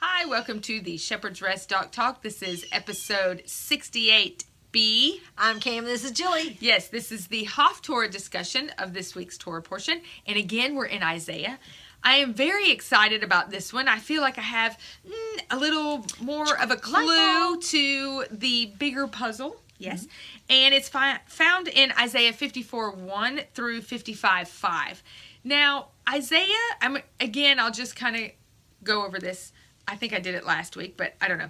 Hi, welcome to the Shepherd's Rest Doc Talk. This is episode 68B. I'm Cam, this is Jilly. Yes, this is the Haftarah discussion of this week's Torah portion. And again, we're in Isaiah. I am very excited about this one. I feel like I have a little more of a clue to the bigger puzzle. Yes. And it's found in Isaiah 54:1 through 55:5. Now, Isaiah, I'll just kind of go over this. I think I did it last week, but I don't know.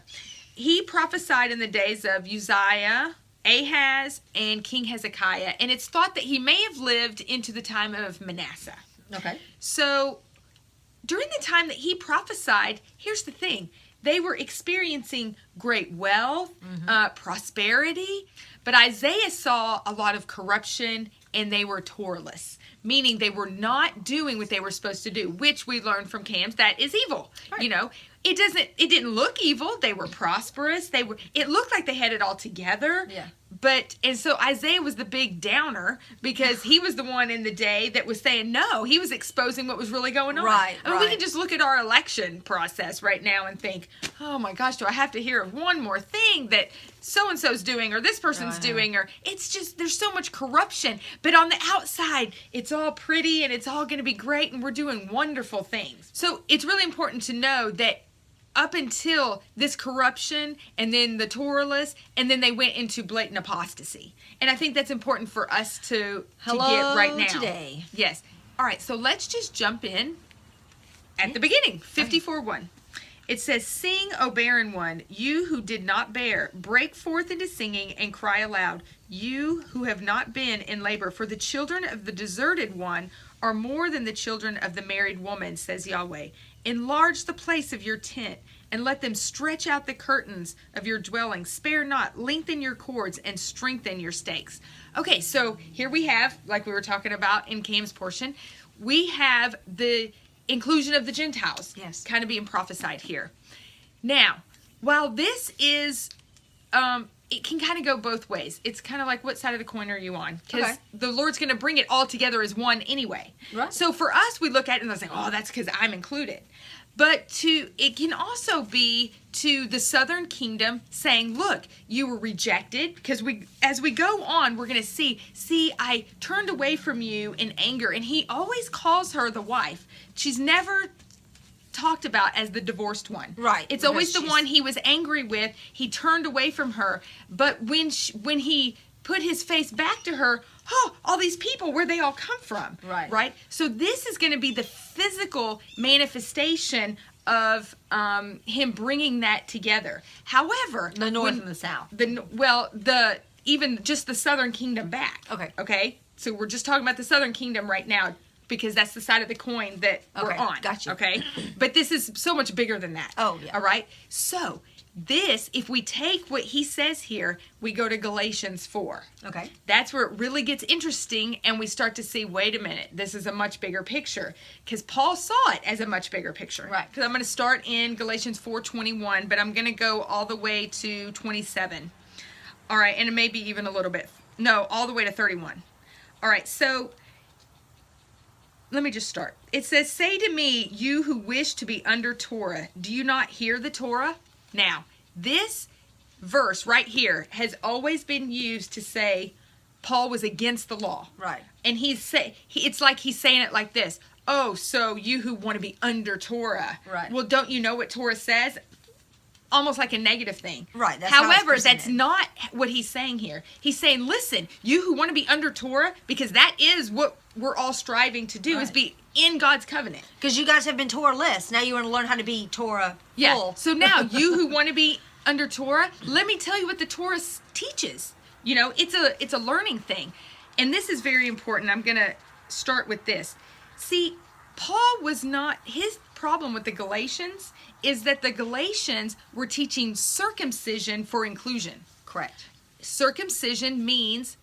He prophesied in the days of Uzziah, Ahaz, and King Hezekiah, and it's thought that he may have lived into the time of Manasseh. Okay. So, during the time that he prophesied, here's the thing. They were experiencing great wealth, prosperity, but Isaiah saw a lot of corruption, and they were Torahless, meaning they were not doing what they were supposed to do, which we learned from Cam's that is evil. Right. You know, it didn't look evil. They were prosperous. It looked like they had it all together. Yeah. And so Isaiah was the big downer because he was the one in the day that was saying no. He was exposing what was really going on. Right. I mean, we can just look at our election process right now and think, oh my gosh, do I have to hear of one more thing that so-and-so's doing or this person's doing? Or it's just, there's so much corruption. But on the outside, it's all pretty and it's all going to be great and we're doing wonderful things. So it's really important to know that up until this corruption and then the Torahless, and then they went into blatant apostasy. And I think that's important for us to get right now. Today. Yes. All right, so let's just jump in at the beginning. 54:1. It says, "Sing, O barren one, you who did not bear, break forth into singing and cry aloud, you who have not been in labor, for the children of the deserted one are more than the children of the married woman, says Yahweh. Enlarge the place of your tent, and let them stretch out the curtains of your dwelling. Spare not, lengthen your cords, and strengthen your stakes." Okay, so here we have, like we were talking about in Cam's portion, we have the inclusion of the Gentiles. Yes. Kind of being prophesied here. Now, while this is, it can kind of go both ways. It's kind of like, what side of the coin are you on? Because the Lord's going to bring it all together as one anyway. Right. So for us, we look at it and say, oh, that's because I'm included. But it can also be to the southern kingdom saying, look, you were rejected. Because as we go on, we're going to see, I turned away from you in anger. And he always calls her the wife. She's never talked about as the divorced one. Right. It's always the one he was angry with. He turned away from her. But when he put his face back to her, oh, all these people, where they all come from. Right. Right? So this is going to be the physical manifestation of him bringing that together. However, the north and the south. Even just the southern kingdom back. Okay? So we're just talking about the southern kingdom right now because that's the side of the coin that we're on. Gotcha. Okay? But this is so much bigger than that. Oh, yeah. All right? So this, if we take what he says here, we go to Galatians 4. Okay. That's where it really gets interesting, and we start to see, wait a minute, this is a much bigger picture. Because Paul saw it as a much bigger picture. Right. Because I'm going to start in Galatians 4:21, but I'm going to go all the way to 27. All right, and maybe even a little bit. No, all the way to 31. All right, so let me just start. It says, "Say to me, you who wish to be under Torah, do you not hear the Torah?" Now, this verse right here has always been used to say Paul was against the law. Right. And it's like he's saying it like this. Oh, so you who want to be under Torah. Right. Well, don't you know what Torah says? Almost like a negative thing. Right. However, that's not what he's saying here. He's saying, listen, you who want to be under Torah, because that is what we're all striving to do, is be in God's covenant. Because you guys have been Torah-less. Now you want to learn how to be Torah full. So now, you who want to be under Torah, let me tell you what the Torah teaches. You know, it's a learning thing. And this is very important. I'm going to start with this. See, Paul was not, his problem with the Galatians is that the Galatians were teaching circumcision for inclusion. Correct. Circumcision means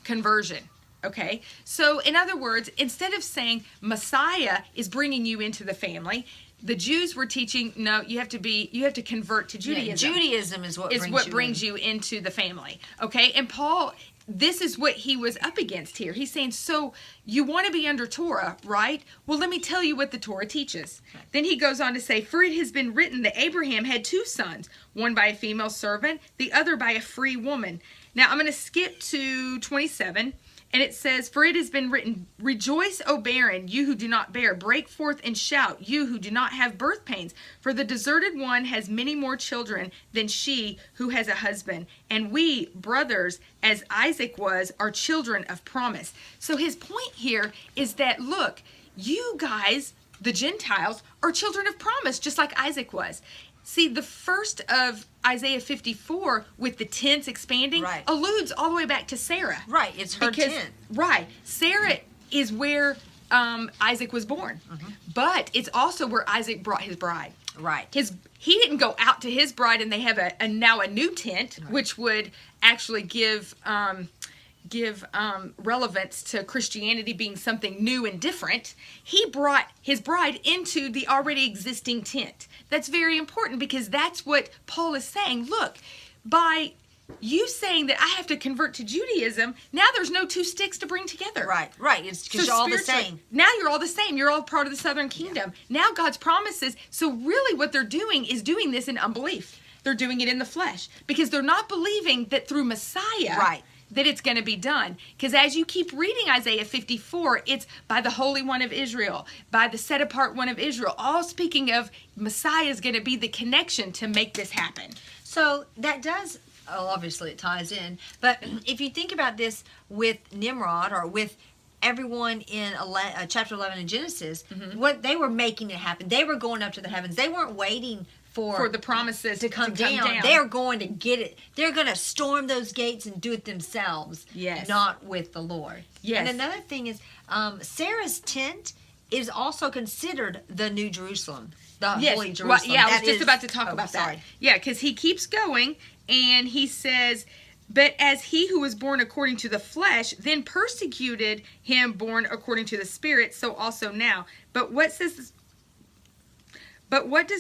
conversion. Okay? So, in other words, instead of saying Messiah is bringing you into the family, the Jews were teaching, no, you have to convert to Judaism. Yeah, Judaism is what brings you into the family. Okay? And Paul this is what he was up against here. He's saying, so you want to be under Torah, right? Well, let me tell you what the Torah teaches. Then he goes on to say, for it has been written that Abraham had 2 sons, one by a female servant, the other by a free woman. Now, I'm going to skip to 27. And it says, for it has been written, rejoice, O barren, you who do not bear. Break forth and shout, you who do not have birth pains. For the deserted one has many more children than she who has a husband. And we, brothers, as Isaac was, are children of promise. So his point here is that, look, you guys, the Gentiles, are children of promise, just like Isaac was. See, the first of Isaiah 54 with the tents expanding alludes all the way back to Sarah. Right, it's her tent. Right. Sarah is where Isaac was born. But it's also where Isaac brought his bride. Right. He didn't go out to his bride and they have now a new tent, which would actually give relevance to Christianity being something new and different. He brought his bride into the already existing tent. That's very important because that's what Paul is saying. Look, by you saying that I have to convert to Judaism, now there's no 2 sticks to bring together. Right. It's because you're all the same. Now you're all the same. You're all part of the southern kingdom. Yeah. Now God's promises. So really what they're doing is doing this in unbelief. They're doing it in the flesh because they're not believing that through Messiah that it's going to be done. Because as you keep reading Isaiah 54, it's by the Holy One of Israel, by the set apart one of Israel, all speaking of Messiah is going to be the connection to make this happen. So that does, obviously it ties in, but if you think about this with Nimrod or with everyone in chapter 11 in Genesis, what they were making it happen. They were going up to the heavens. They weren't waiting for the promises to come down. They're going to get it. They're going to storm those gates and do it themselves. Yes. Not with the Lord. Yes. And another thing is, Sarah's tent is also considered the New Jerusalem, the Holy Jerusalem. Well, yeah, I was just about to talk about that. Yeah, because he keeps going and he says, but as he who was born according to the flesh then persecuted him born according to the Spirit, so also now. But what does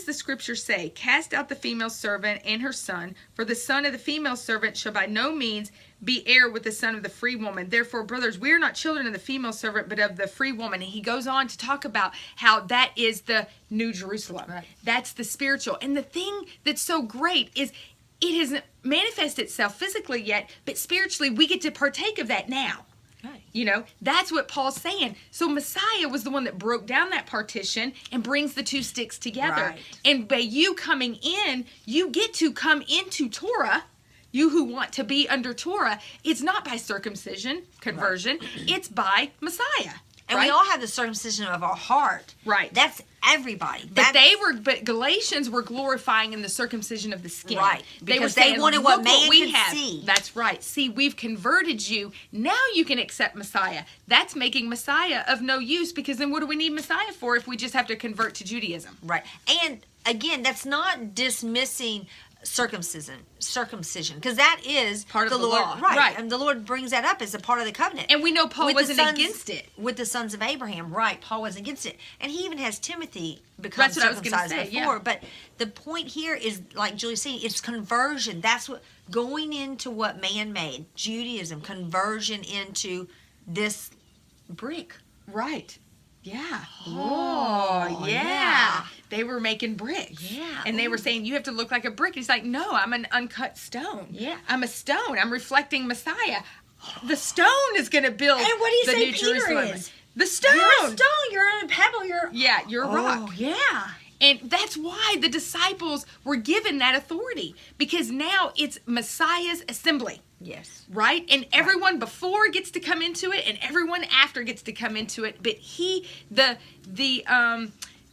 the scripture say? Cast out the female servant and her son, for the son of the female servant shall by no means be heir with the son of the free woman. Therefore, brothers, we are not children of the female servant, but of the free woman. And he goes on to talk about how that is the New Jerusalem. Right. That's the spiritual. And the thing that's so great is it hasn't manifested itself physically yet, but spiritually we get to partake of that now. Right. You know, that's what Paul's saying. So Messiah was the one that broke down that partition and brings the 2 sticks together. Right. And by you coming in, you get to come into Torah. You who want to be under Torah, it's not by circumcision, conversion, it's by Messiah. And we all have the circumcision of our heart. Right. That's everybody. But Galatians were glorifying in the circumcision of the skin. Right. They were Because saying, they wanted what look man we could have. see. That's right. See, we've converted you. Now you can accept Messiah. That's making Messiah of no use because then what do we need Messiah for if we just have to convert to Judaism? Right. And again, that's not dismissing circumcision because that is part of the Lord, law. Right. And the Lord brings that up as a part of the covenant. And we know Paul wasn't against it. With the sons of Abraham, right. Paul wasn't against it. And he even has Timothy become circumcised before. Yeah. But the point here is, like Julie's saying, it's conversion. That's what, going into what man made, Judaism, conversion into this brick. Right. Yeah. Oh, yeah. They were making bricks. Yeah. And they were saying, you have to look like a brick. He's like, no, I'm an uncut stone. Yeah. I'm a stone. I'm reflecting Messiah. The stone is going to build and what do you the say New Peter Jerusalem. is? The stone. You're a stone. You're a pebble. You're a rock. Oh, yeah. And that's why the disciples were given that authority. Because now it's Messiah's assembly. Yes. Right? And everyone before gets to come into it and everyone after gets to come into it. But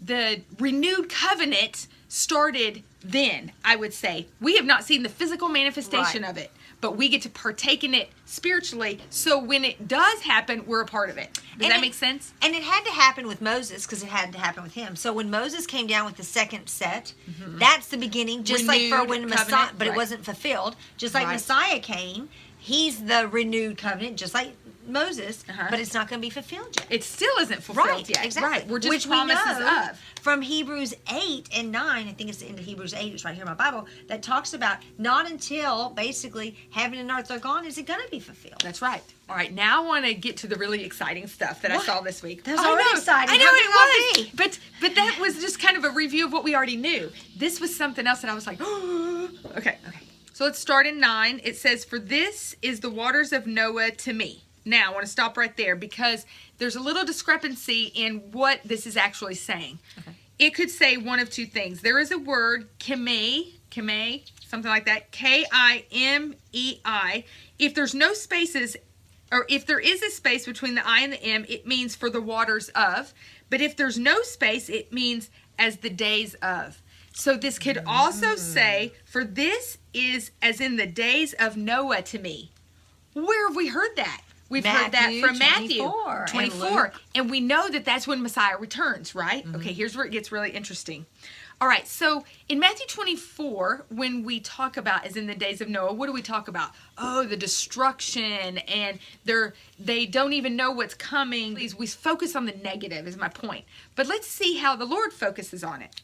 the renewed covenant started then, I would say. We have not seen the physical manifestation of it, but we get to partake in it spiritually. So when it does happen, we're a part of it. Does that make sense? And it had to happen with Moses because it had to happen with him. So when Moses came down with the second set, that's the beginning, just renewed like for when Messiah, covenant, but it wasn't fulfilled. Just like Messiah came, he's the renewed covenant, just like Moses, but it's not going to be fulfilled yet. It still isn't fulfilled yet. Exactly. Right. We're just Which promises we know of. From Hebrews 8 and 9, I think it's the end of Hebrews 8, it's right here in my Bible, that talks about not until basically heaven and earth are gone is it going to be fulfilled. That's right. All right, now I want to get to the really exciting stuff that I saw this week. That was already exciting. I know it was. But that was just kind of a review of what we already knew. This was something else that I was like, oh, okay. So let's start in 9. It says, "For this is the waters of Noah to me." Now, I want to stop right there because there's a little discrepancy in what this is actually saying. Okay. It could say one of two things. There is a word, kimei, something like that, K-I-M-E-I. If there's no spaces, or if there is a space between the I and the M, it means for the waters of. But if there's no space, it means as the days of. So this could also say, "For this is as in the days of Noah to me." Where have we heard that? We've heard that from Matthew 24. And we know that that's when Messiah returns, right? Mm-hmm. Okay, here's where it gets really interesting. All right, so in Matthew 24, when we talk about as in the days of Noah, what do we talk about? Oh, the destruction, and they don't even know what's coming. We focus on the negative is my point. But let's see how the Lord focuses on it.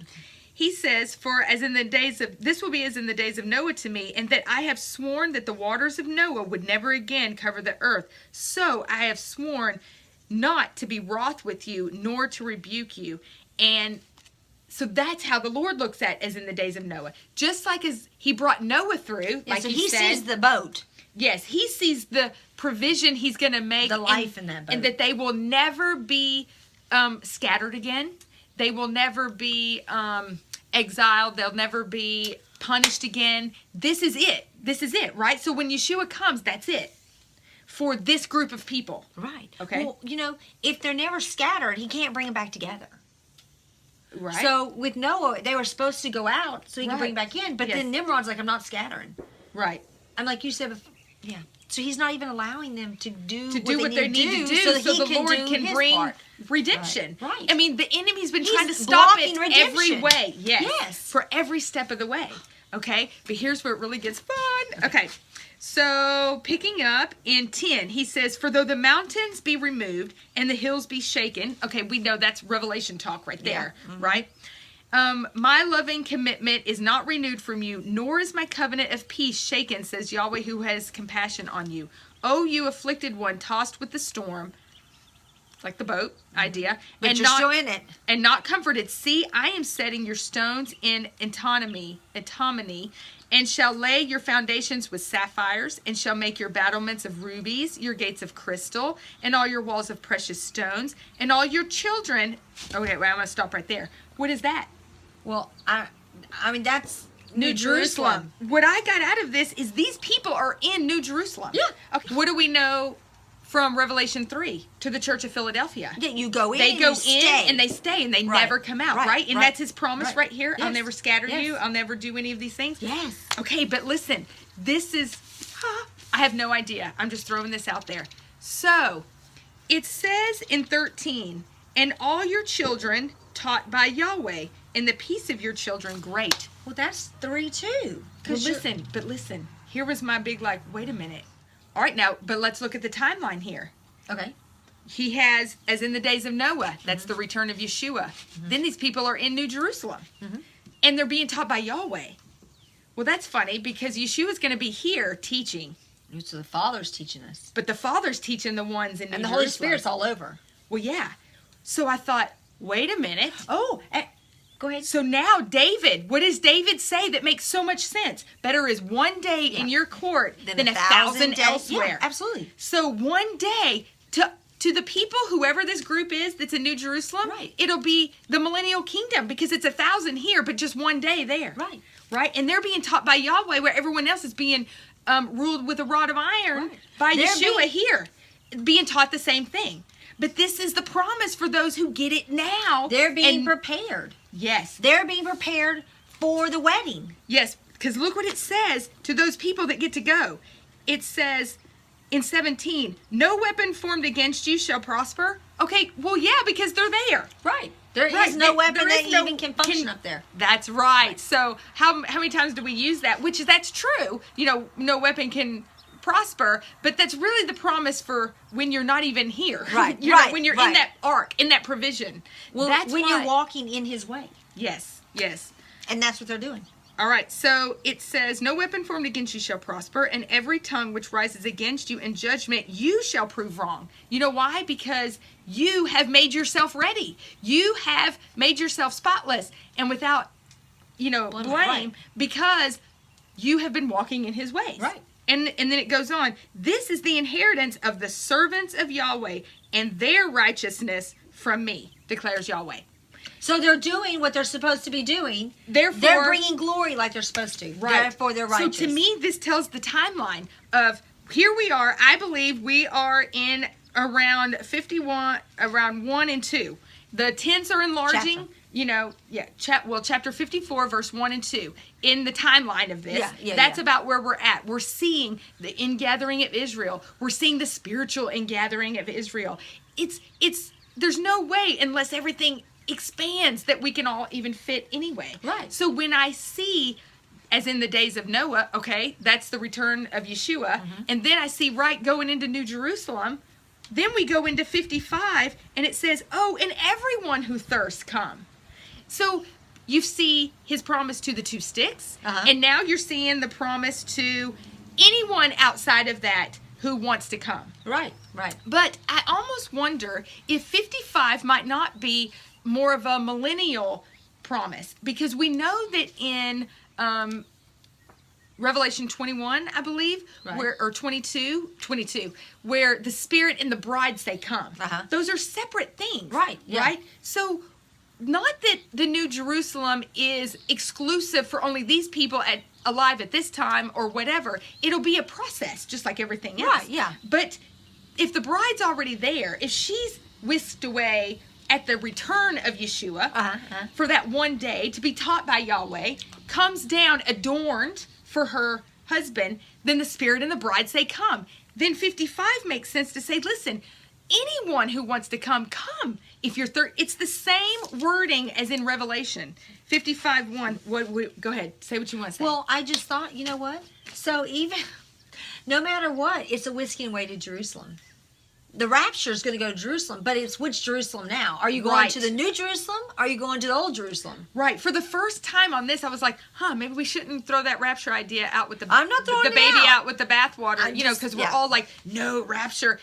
He says, "For as in the days of, this will be as in the days of Noah to me, and that I have sworn that the waters of Noah would never again cover the earth. So I have sworn not to be wroth with you, nor to rebuke you." And so that's how the Lord looks at as in the days of Noah. Just like as he brought Noah through, like so he sees the boat. Yes, he sees the provision he's going to make. The life in that boat. And that they will never be scattered again. They will never be exiled. They'll never be punished again. This is it. This is it, right? So when Yeshua comes, that's it for this group of people. Right. Okay. Well, if they're never scattered, he can't bring them back together. Right. So with Noah, they were supposed to go out so he could bring them back in. But then Nimrod's like, "I'm not scattering." Right. And like you said, yeah. So he's not even allowing them to do what they need to do so the Lord can bring redemption. Right. I mean, the enemy's been trying to stop it every way. Yes. For every step of the way. Okay. But here's where it really gets fun. Okay. So picking up in 10, he says, "For though the mountains be removed and the hills be shaken." Okay, we know that's Revelation talk right there, right? "My loving commitment is not renewed from you, nor is my covenant of peace shaken, says Yahweh, who has compassion on you. O you afflicted one, tossed with the storm," like the boat idea, but "and you're still in it, and not comforted. See, I am setting your stones in antimony, and shall lay your foundations with sapphires, and shall make your battlements of rubies, your gates of crystal, and all your walls of precious stones, and all your children." Okay, well, I'm going to stop right there. What is that? Well, I mean, that's New Jerusalem. What I got out of this is these people are in New Jerusalem. Yeah. Okay. What do we know from Revelation 3 to the Church of Philadelphia? Yeah, you go in, they go in and they stay and they never come out, right? And that's his promise right here. Yes. "I'll never scatter you. I'll never do any of these things." Yes. Okay, but listen, this is, I have no idea. I'm just throwing this out there. So, it says in 13, "And all your children taught by Yahweh, and the peace of your children great." Well, that's 3 too. Well, listen. Here was my big wait a minute. All right, now, but let's look at the timeline here. Okay. He has, as in the days of Noah, that's the return of Yeshua. Then these people are in New Jerusalem, and they're being taught by Yahweh. Well, that's funny because Yeshua's going to be here teaching. So the Father's teaching us. But the Father's teaching the ones in New Jerusalem. And the Holy Spirit's all over. Well, yeah. So I thought, wait a minute. Oh, go ahead. So now David, what does David say that makes so much sense? "Better is one day in your court than 1,000 elsewhere." Yeah, absolutely. So one day to the people, whoever this group is that's in New Jerusalem, it'll be the millennial kingdom because it's 1,000 here, but just one day there. Right. And they're being taught by Yahweh where everyone else is being ruled with a rod of iron by Yeshua here, being taught the same thing. But this is the promise for those who get it now. They're being prepared. Yes. They're being prepared for the wedding. Yes, because look what it says to those people that get to go. It says in 17, "No weapon formed against you shall prosper." Okay, well, yeah, because they're there. Right. There is no weapon that even can function up there. That's right. So how many times do we use that? That's true. No weapon can prosper, but that's really the promise for when you're not even here. Right. Know, when you're in that ark, in that provision. Well, that's when you're walking in his way. Yes. And that's what they're doing. All right, so it says, no weapon formed against you shall prosper, and every tongue which rises against you in judgment you shall prove wrong. You know why? Because you have made yourself ready. You have made yourself spotless and without, blame, because you have been walking in his ways. Right. And then it goes on, this is the inheritance of the servants of Yahweh, and their righteousness from me, declares Yahweh. So they're doing what they're supposed to be doing. Therefore, they're bringing glory like they're supposed to. Right. Therefore, they're righteous. So to me, this tells the timeline of here we are. I believe we are in around 51, around 1 and 2. The tents are enlarging. Chapter. Chapter 54, verse 1 and 2. In the timeline of this, that's about where we're at. We're seeing the ingathering of Israel. We're seeing the spiritual ingathering of Israel. There's no way unless everything expands that we can all even fit anyway. Right. So when I see, as in the days of Noah, okay, that's the return of Yeshua, and then I see going into New Jerusalem, then we go into 55, and it says, and everyone who thirsts come. So you see his promise to the 2 sticks, and now you're seeing the promise to anyone outside of that who wants to come. Right. But I almost wonder if 55 might not be more of a millennial promise, because we know that in Revelation 21, I believe, or 22, where the Spirit and the bride say come. Those are separate things. Right. Yeah. Right? So not that the New Jerusalem is exclusive for only these people alive at this time or whatever. It'll be a process, just like everything else. Right, yeah. But if the bride's already there, if she's whisked away at the return of Yeshua for that one day to be taught by Yahweh, comes down adorned for her husband, then the Spirit and the bride say, come. Then 55 makes sense to say, listen, anyone who wants to come. If you're it's the same wording as in Revelation 55:1. Go ahead, say what you want to say. Well, I just thought, you know what? So even, no matter what, it's a whisking way to Jerusalem. The rapture is going to go to Jerusalem, but it's which Jerusalem now? Are you going to the New Jerusalem? Or are you going to the Old Jerusalem? Right. For the first time on this, I was like, maybe we shouldn't throw that rapture idea out with I'm not throwing the baby out with the bathwater, because we're all like, no rapture.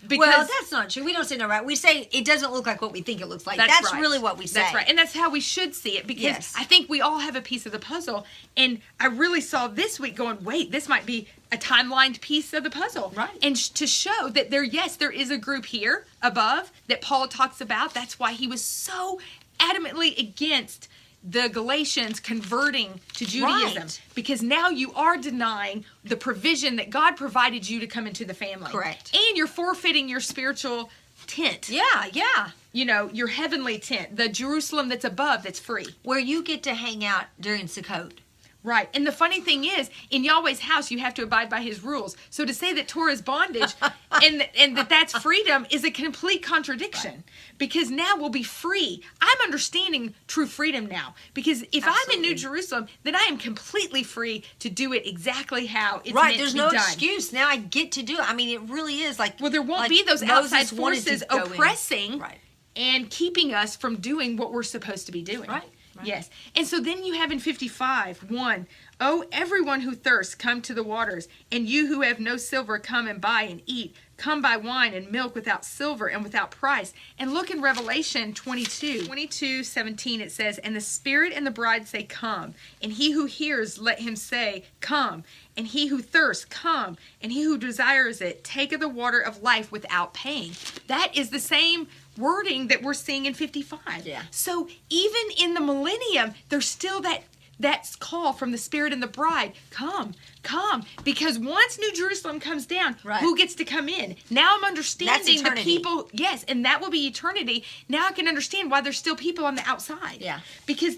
Well, that's not true. We don't say no rapture. We say it doesn't look like what we think it looks like. That's really what we say. That's right. And that's how we should see it, because I think we all have a piece of the puzzle. And I really saw this week going, wait, this might be a timelined piece of the puzzle. Right. And to show that there is a group here above that Paul talks about. That's why he was so adamantly against the Galatians converting to Judaism. Right. Because now you are denying the provision that God provided you to come into the family. Correct. And you're forfeiting your spiritual tent. Yeah. Your heavenly tent, the Jerusalem that's above, that's free. Where you get to hang out during Sukkot. Right. And the funny thing is, in Yahweh's house, you have to abide by his rules. So to say that Torah is bondage and that's freedom is a complete contradiction. Right. Because now we'll be free. I'm understanding true freedom now. Because if I'm in New Jerusalem, then I am completely free to do it exactly how it's meant to be done. Right. There's no excuse. Now I get to do it. I mean, it really is like... Well, there won't be those outside forces oppressing and keeping us from doing what we're supposed to be doing. Right. Yes. And so then you have in 55:1, everyone who thirsts, come to the waters, and you who have no silver, come and buy and eat. Come buy wine and milk without silver and without price. And look in Revelation 22:17, it says, and the Spirit and the bride say, come. And he who hears, let him say, come. And he who thirsts, come. And he who desires it, take of the water of life without paying. That is the same wording that we're seeing in 55. Yeah. So even in the millennium, there's still that call from the Spirit and the bride, come. Because once New Jerusalem comes down, who gets to come in? Now I'm understanding the people. Yes, and that will be eternity. Now I can understand why there's still people on the outside. Yeah. Because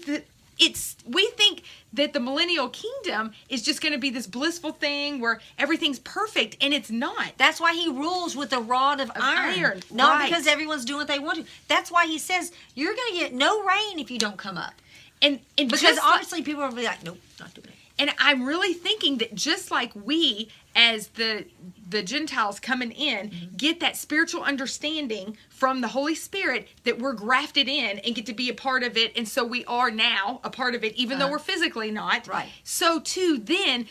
we think that the millennial kingdom is just going to be this blissful thing where everything's perfect, and it's not. That's why he rules with a rod of iron. Not because everyone's doing what they want to. That's why he says you're going to get no rain if you don't come up. And because obviously people will be like, nope, not doing it. And I'm really thinking that just like we as the Gentiles coming in get that spiritual understanding from the Holy Spirit that we're grafted in and get to be a part of it, and so we are now a part of it, even though we're physically not. Right. So too, then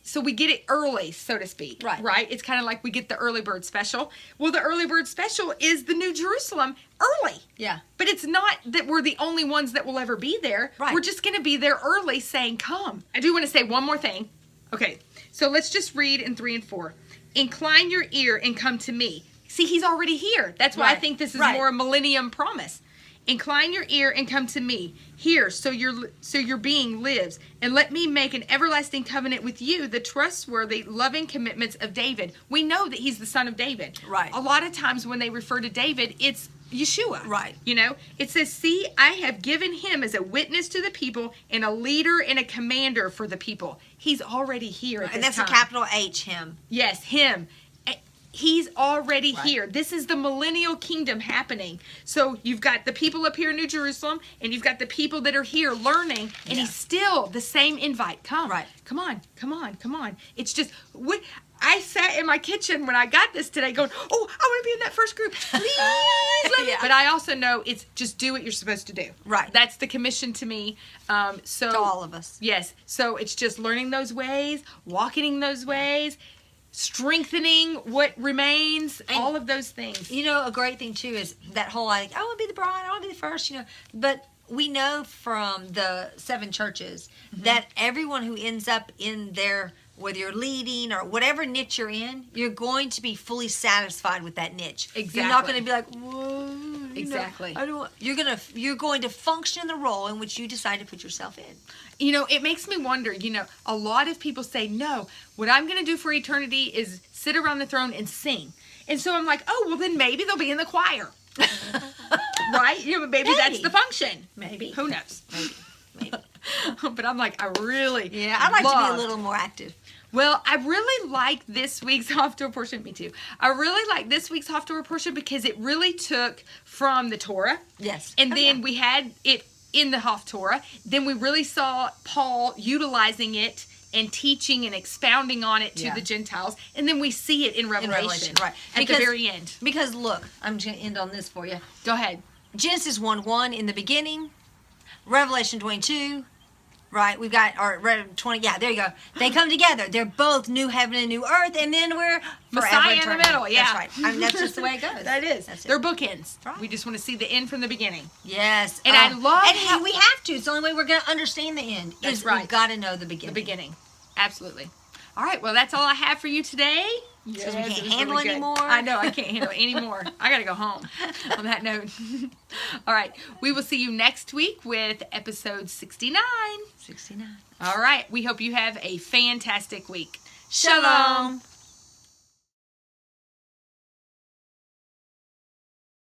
so we get it early, so to speak. Right. Right. It's kind of like we get the early bird special. Well, the early bird special is the New Jerusalem early. Yeah. But it's not that we're the only ones that will ever be there. Right. We're just going to be there early, saying, "Come." I do want to say one more thing. Okay. So let's just read in 3 and 4. Incline your ear and come to me. See, he's already here. That's why I think this is more a millennium promise. Incline your ear and come to me. Here, so your being lives. And let me make an everlasting covenant with you, the trustworthy, loving commitments of David. We know that he's the son of David. Right. A lot of times when they refer to David, it's Yeshua. Right. You know, it says, see, I have given him as a witness to the people and a leader and a commander for the people. He's already here at this And that's time. a capital H, him. Yes, him. He's already here. This is the millennial kingdom happening. So you've got the people up here in New Jerusalem, and you've got the people that are here learning, and he's still the same invite. Come. Right. Come on. Come on. Come on. It's just, I sat in my kitchen when I got this today going, oh, I want to be in that first group. Please let me. But I also know it's just do what you're supposed to do. Right. That's the commission to me. So To all of us. Yes. So it's just learning those ways, walking in those ways, strengthening what remains, and all of those things. You know, a great thing too is that whole I want to be the bride, I want to be the first, you know. But we know from the 7 churches that everyone who ends up in their, whether you're leading or whatever niche you're in, you're going to be fully satisfied with that niche. Exactly. You're not going to be like, whoa. Exactly. You're going to function in the role in which you decide to put yourself in. You know, it makes me wonder, you know, a lot of people say, no, what I'm going to do for eternity is sit around the throne and sing. And so I'm like, oh, well, then maybe they'll be in the choir. Right? You know, maybe that's the function. Maybe. Who knows? Maybe. But I'm like, I really I'd like to be a little more active. Well, I really like this week's Haftarah portion. Me too. I really like this week's Haftarah portion because it really took from the Torah. Yes. And then we had it in the Haftarah. Then we really saw Paul utilizing it and teaching and expounding on it to the Gentiles. And then we see it in Revelation. Right. At the very end. Because look, I'm just going to end on this for you. Go ahead. Genesis 1:1 in the beginning. Revelation 22. Right, we've got, or 20, yeah, there you go. They come together. They're both new heaven and new earth, and then we're Messiah in the middle, yeah. That's right. I mean, that's just the way it goes. That is. That's They're bookends. Right. We just want to see the end from the beginning. Yes. And I love and we have to. It's the only way we're going to understand the end. That's right. We've got to know the beginning. The beginning. Absolutely. All right, well, that's all I have for you today. Because we can't handle anymore. I know, I can't handle anymore. I got to go home on that note. All right, we will see you next week with episode 69. 69. All right, we hope you have a fantastic week. Shalom.